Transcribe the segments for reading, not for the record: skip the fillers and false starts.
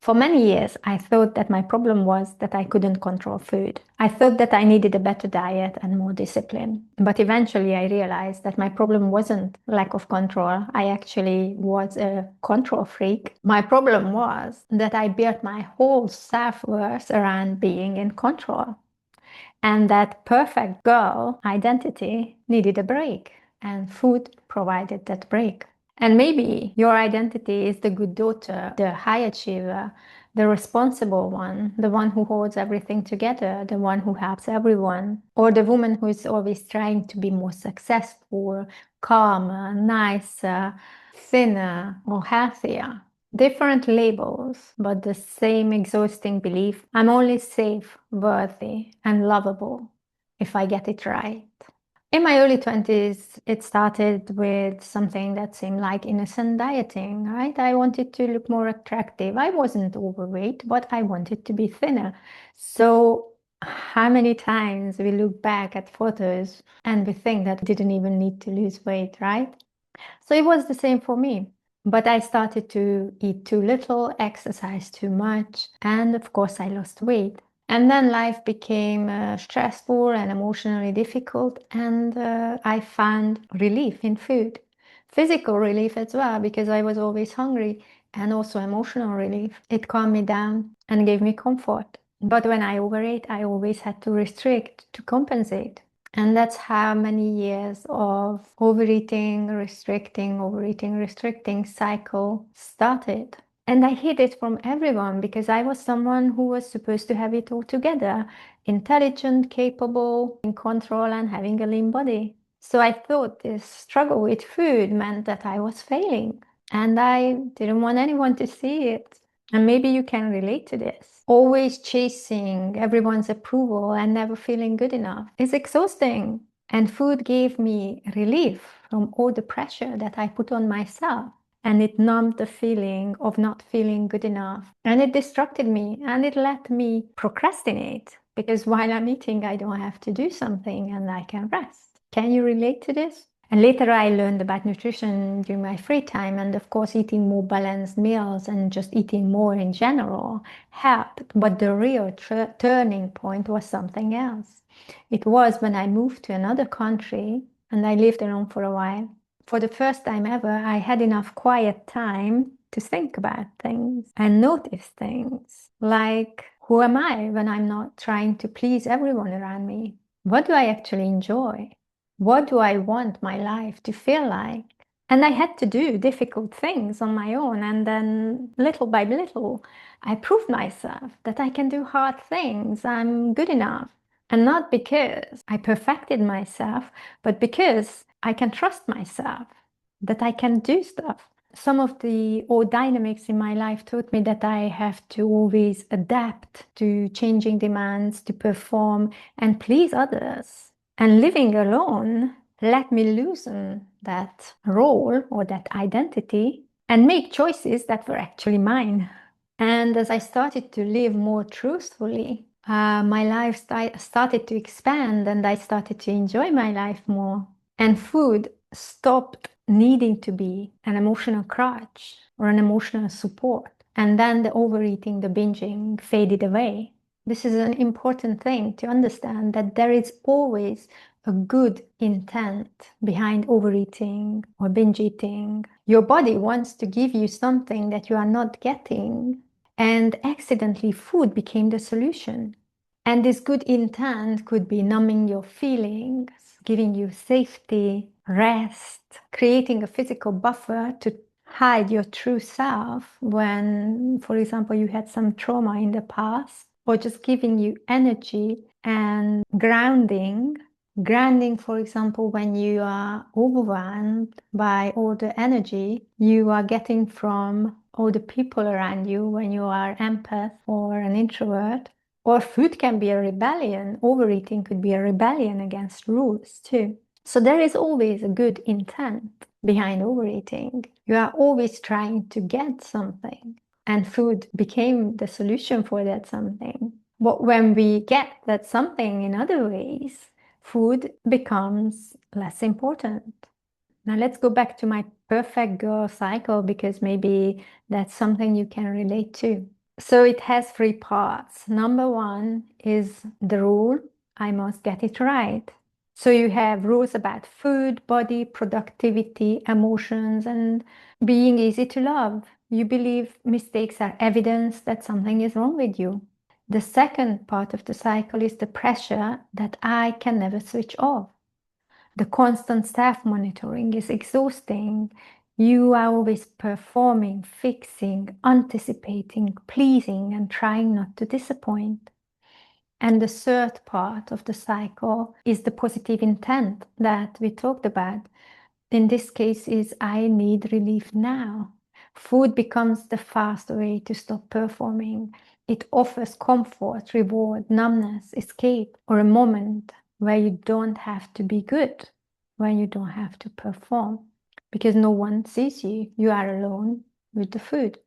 For many years, I thought that my problem was that I couldn't control food. I thought that I needed a better diet and more discipline. But eventually, I realized that my problem wasn't lack of control. I actually was a control freak. My problem was that I built my whole self-worth around being in control. And that perfect girl identity needed a break, and food provided that break. And maybe your identity is the good daughter, the high achiever, the responsible one, the one who holds everything together, the one who helps everyone, or the woman who is always trying to be more successful, calmer, nicer, thinner, or healthier. Different labels, but the same exhausting belief: I'm only safe, worthy, and lovable if I get it right. In my early 20s, it started with something that seemed like innocent dieting, right? I wanted to look more attractive. I wasn't overweight, but I wanted to be thinner. So, how many times we look back at photos and we think that we didn't even need to lose weight, right? So it was the same for me. But I started to eat too little, exercise too much, and of course, I lost weight. And then life became stressful and emotionally difficult, and I found relief in food. Physical relief as well, because I was always hungry, and also emotional relief. It calmed me down and gave me comfort. But when I overate, I always had to restrict to compensate. And that's how many years of overeating, restricting cycle started. And I hid it from everyone because I was someone who was supposed to have it all together: intelligent, capable, in control, and having a lean body. So I thought this struggle with food meant that I was failing, and I didn't want anyone to see it. And maybe you can relate to this. Always chasing everyone's approval and never feeling good enough is exhausting. And food gave me relief from all the pressure that I put on myself. And it numbed the feeling of not feeling good enough. And it distracted me and it let me procrastinate because while I'm eating, I don't have to do something and I can rest. Can you relate to this? And later I learned about nutrition during my free time, and of course eating more balanced meals and just eating more in general helped. But the real turning point was something else. It was when I moved to another country and I lived alone for a while. For the first time ever, I had enough quiet time to think about things and notice things like, who am I when I'm not trying to please everyone around me? What do I actually enjoy? What do I want my life to feel like? And I had to do difficult things on my own. And then little by little, I proved myself that I can do hard things. I'm good enough. And not because I perfected myself, but because I can trust myself, that I can do stuff. Some of the old dynamics in my life taught me that I have to always adapt to changing demands, to perform and please others. And living alone let me loosen that role or that identity and make choices that were actually mine. And as I started to live more truthfully, my life started to expand and I started to enjoy my life more. And food stopped needing to be an emotional crutch or an emotional support. And then the overeating, the binging faded away. This is an important thing to understand, that there is always a good intent behind overeating or binge eating. Your body wants to give you something that you are not getting, and accidentally food became the solution. And this good intent could be numbing your feelings, giving you safety, rest, creating a physical buffer to hide your true self when, for example, you had some trauma in the past, or just giving you energy and grounding. Grounding, for example, when you are overwhelmed by all the energy you are getting from all the people around you when you are empath or an introvert. Or food can be a rebellion. Overeating could be a rebellion against rules too. So there is always a good intent behind overeating. You are always trying to get something, and food became the solution for that something. But when we get that something in other ways, food becomes less important. Now let's go back to my perfect girl cycle, because maybe that's something you can relate to. So it has three parts. Number one is the rule, I must get it right. So you have rules about food, body, productivity, emotions, and being easy to love. You believe mistakes are evidence that something is wrong with you. The second part of the cycle is the pressure that I can never switch off. The constant self-monitoring is exhausting. You are always performing, fixing, anticipating, pleasing, and trying not to disappoint. And the third part of the cycle is the positive intent that we talked about. In this case is I need relief now. Food becomes the fast way to stop performing. It offers comfort, reward, numbness, escape, or a moment where you don't have to be good, where you don't have to perform, because no one sees you. You are alone with the food.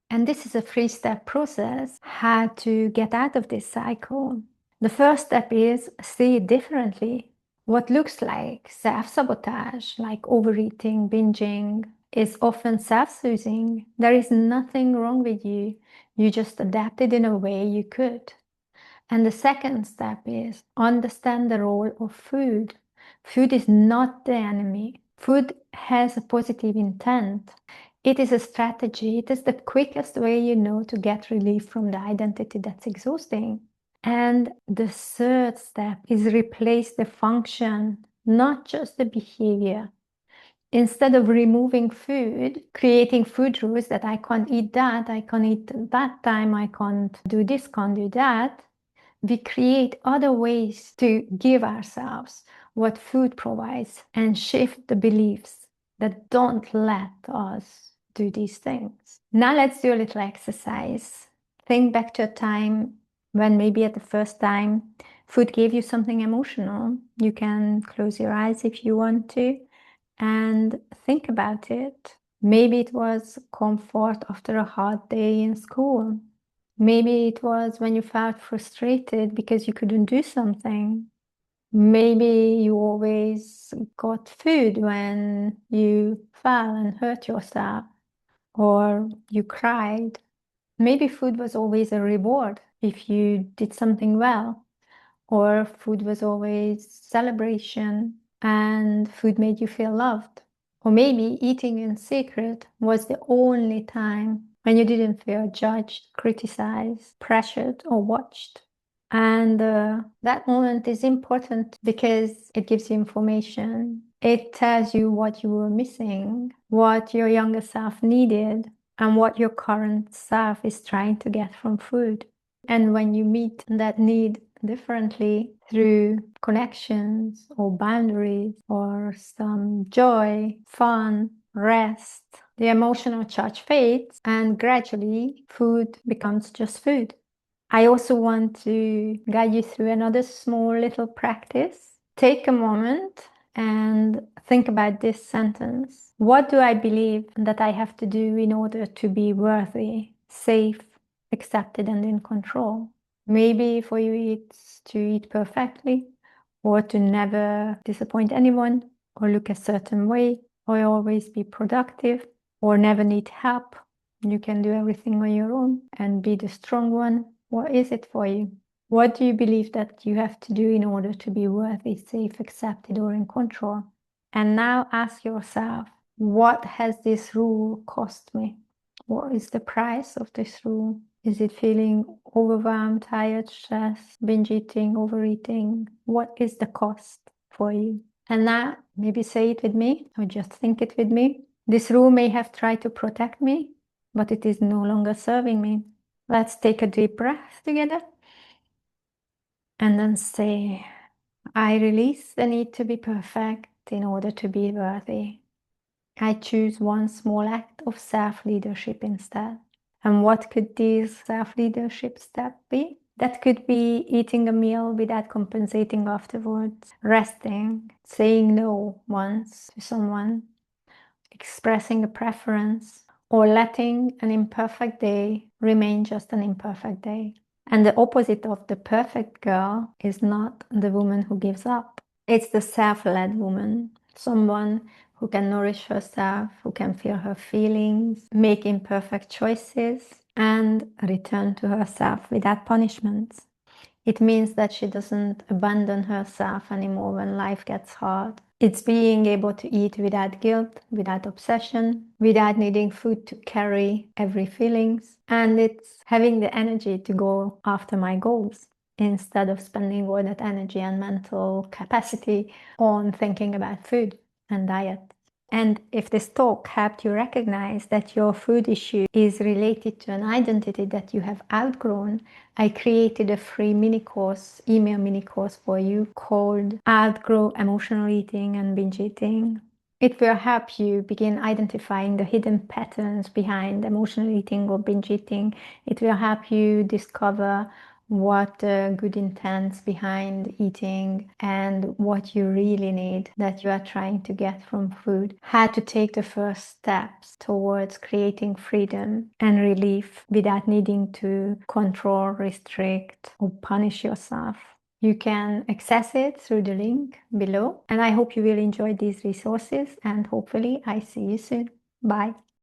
And this is a three-step process how to get out of this cycle. The first step is see it differently. What looks like self-sabotage, like overeating, binging, is often self-soothing. There is nothing wrong with you. You just adapted in a way you could. And the second step is understand the role of food. Food is not the enemy. Food has a positive intent. It is a strategy. It is the quickest way you know to get relief from the identity that's exhausting. And the third step is replace the function, not just the behavior. Instead of removing food, creating food rules that I can't eat that, I can't eat that time, I can't do this, can't do that, we create other ways to give ourselves what food provides and shift the beliefs that don't let us do these things. Now let's do a little exercise. Think back to a time when maybe at the first time food gave you something emotional. You can close your eyes if you want to and think about it. Maybe it was comfort after a hard day in school. Maybe it was when you felt frustrated because you couldn't do something. Maybe you always got food when you fell and hurt yourself or you cried. Maybe food was always a reward if you did something well, or food was always celebration and food made you feel loved. Or maybe eating in secret was the only time when you didn't feel judged, criticized, pressured, or watched. And that moment is important because it gives you information. It tells you what you were missing, what your younger self needed, and what your current self is trying to get from food. And when you meet that need differently through connections or boundaries or some joy, fun, rest, the emotional charge fades and gradually food becomes just food. I also want to guide you through another small little practice. Take a moment and think about this sentence. What do I believe that I have to do in order to be worthy, safe, accepted, and in control? Maybe for you it's to eat perfectly, or to never disappoint anyone, or look a certain way, or always be productive, or never need help. You can do everything on your own and be the strong one. What is it for you? What do you believe that you have to do in order to be worthy, safe, accepted, or in control? And now ask yourself, what has this rule cost me? What is the price of this rule? Is it feeling overwhelmed, tired, stressed, binge eating, overeating? What is the cost for you? And now maybe say it with me or just think it with me. This rule may have tried to protect me, but it is no longer serving me. Let's take a deep breath together. And then say, I release the need to be perfect in order to be worthy. I choose one small act of self-leadership instead. And what could this self-leadership step be? That could be eating a meal without compensating afterwards, resting, saying no once to someone, expressing a preference, or letting an imperfect day remain just an imperfect day. And the opposite of the perfect girl is not the woman who gives up. It's the self-led woman, someone who can nourish herself, who can feel her feelings, make imperfect choices, and return to herself without punishments. It means that she doesn't abandon herself anymore when life gets hard. It's being able to eat without guilt, without obsession, without needing food to carry every feelings. And it's having the energy to go after my goals instead of spending all that energy and mental capacity on thinking about food and diet. And if this talk helped you recognize that your food issue is related to an identity that you have outgrown, I created a free mini course, email mini course for you called Outgrow Emotional Eating and Binge Eating. It will help you begin identifying the hidden patterns behind emotional eating or binge eating. It will help you discover what good intents behind eating and what you really need that you are trying to get from food. How to take the first steps towards creating freedom and relief without needing to control, restrict, or punish yourself. You can access it through the link below, and I hope you will enjoy these resources, and hopefully I see you soon. Bye.